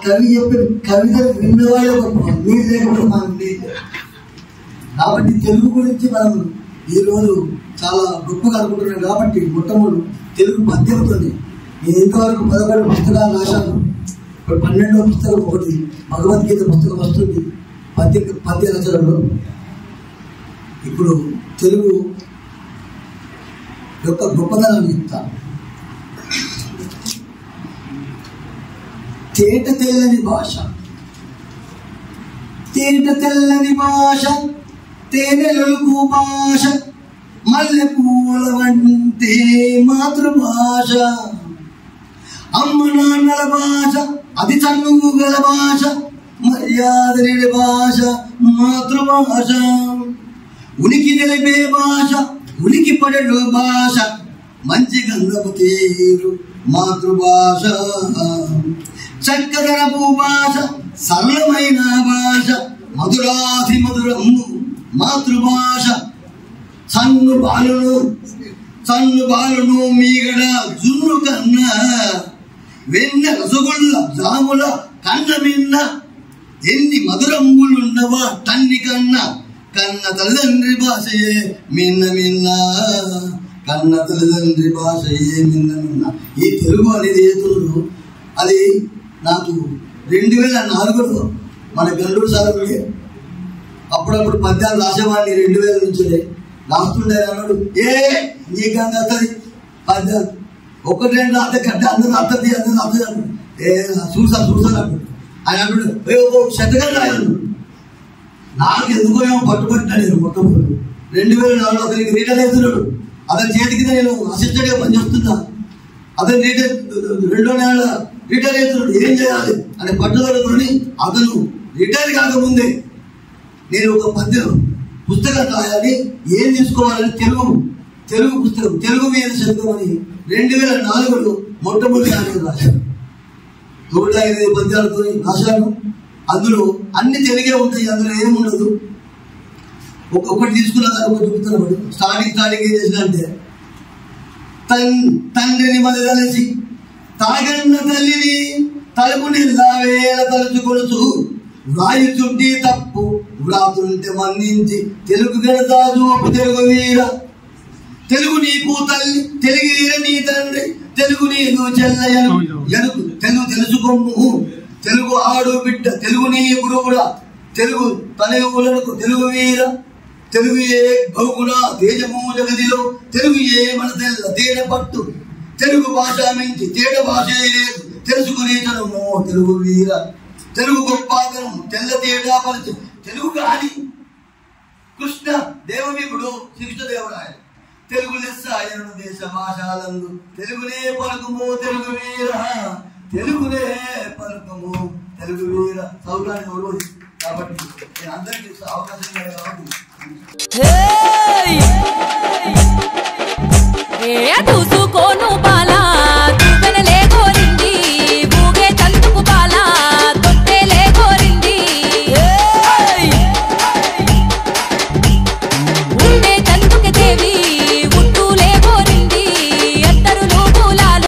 కవి చెప్పిన కవిత విన్నవాళ్ళే గొప్ప, మీరు లేకపోతే మనం లేదు. కాబట్టి తెలుగు గురించి మనం ఈరోజు చాలా గొప్పగా అనుకుంటున్నాం. కాబట్టి మొట్టమొదటి తెలుగు పద్యంతో నేను ఇంతవరకు 11 పుస్తకాలు రాశాను. ఇప్పుడు 12వ పుస్తకం ఒకటి భగవద్గీత పుస్తకం వస్తుంది పద్య రచనలో. ఇప్పుడు తెలుగు యొక్క గొప్పతనాన్ని చెప్తాను. తేట తెల్లని భాష, తేట తెల్లని భాష, తేనెలకు భాష, మల్లె పూల వంటి మాతృభాష, అమ్మ నాన్నల భాష, అది చనువు గల భాష, మర్యాదరి భాష మాతృభాష, ఉనికి నిలిపే భాష, ఉనికి పడడు భాష, మంచి గంధపు తీరు మాతృభాష, చక్కదనపు భాష, సరళమైన భాష, మధురాధి మధురము మాతృభాష, సన్ను బాలును మీగడ జున్ను కన్న, వెన్న రసగుళ్ళ జాముల కన్న మిన్న, ఎన్ని మధురంబులున్నవా తన్ని కన్న, కన్న తల్లిదండ్రి భాషయే మిన్న మిన్న, కన్న తల్లిదండ్రి భాషయే మిన్న మిన్న. ఈ తెలుగు అనేది ఏదో అది నాకు 2004లో మన గండూరు సార్ అప్పుడప్పుడు పద్యాలు రాసేవాడిని. 2000 నుంచి రాస్తుండే అన్నాడు, నీకంత వస్తుంది పద్యాలు, 1-2 రాస్తే కట్టే అందరూ అర్థది అందరూ అర్థది అన్నాడు. చూసాను అన్నాడు. ఆయన అన్నాడు శతగా రాయను. నాకు ఎందుకో ఏమో పట్టుబట్టినా నేను మొట్టమొదటి 2004లో అతనికి రీటర్ వేస్తున్నాడు. అతని చేతికి నేను అసిస్టెంట్గా పనిచేస్తున్నా. అతను రీటర్ 2వ నెల రిటైర్ అవుతున్నాడు. ఏం చేయాలి అనే పట్టుదలతోని అతను రిటైర్ కాకముందే నేను ఒక పుస్తకం రాయాలి, ఏం తీసుకోవాలని తెలుగు పుస్తకం తెలుగు మీద చదువుకోమని 2004లో మొట్టమొదటి రాశాను. 105 పద్యాలతో రాశాను. అందులో అన్ని తెలుగే ఉంటాయి, అందులో ఏముండదు. ఒక్కొక్కటి తీసుకున్నా ఒకటి చూపుతున్నాడు. స్టార్టింగ్ ఏం చేసిన అంటే, తండ్రిని మళ్ళీ కలిసి తాగన్న తల్లిని తలుపుని వేల తలుచుకొనుచు, వ్రాయుచుంటి తప్పు వ్రాతుంటే మన్నించి, తెలుగు గణతా చూపు తెలుగు వీర, తెలుగు నీకు తల్లి, తెలుగు వీర నీ తండ్రి, తెలుగు నీకు చెల్లయను ఎనుకు, తెలుగు తెలుసుకోము, తెలుగు ఆడు బిడ్డ, తెలుగు నీ గురువుడా, తెలుగు తనయులకు తెలుగు వీర, తెలుగు ఏ బహుగుణ తేజము జగదిలో, తెలుగు ఏ మన తెల్ల తేనె పట్టు, తెలుగు భాష మించి తేట భాషే లేదు, తెలుసుకునే తనము తెలుగు వీర, తెలుగు గొప్పతనం తెల్ల తేడా పరిచయం, తెలుగు కాని కృష్ణ దేవవిపుడు శ్రీకృష్ణదేవరాయ, తెలుగు లెస్స ఆయన దేశ భాషలందు, తెలుగునే పలుకుము తెలుగు వీర, తెలుగునే పలుకుము తెలుగు వీర. సౌకాన్ని ఒడవది కాబట్టి నేను అందరికీ అవకాశం కాబట్టి చూసుకోను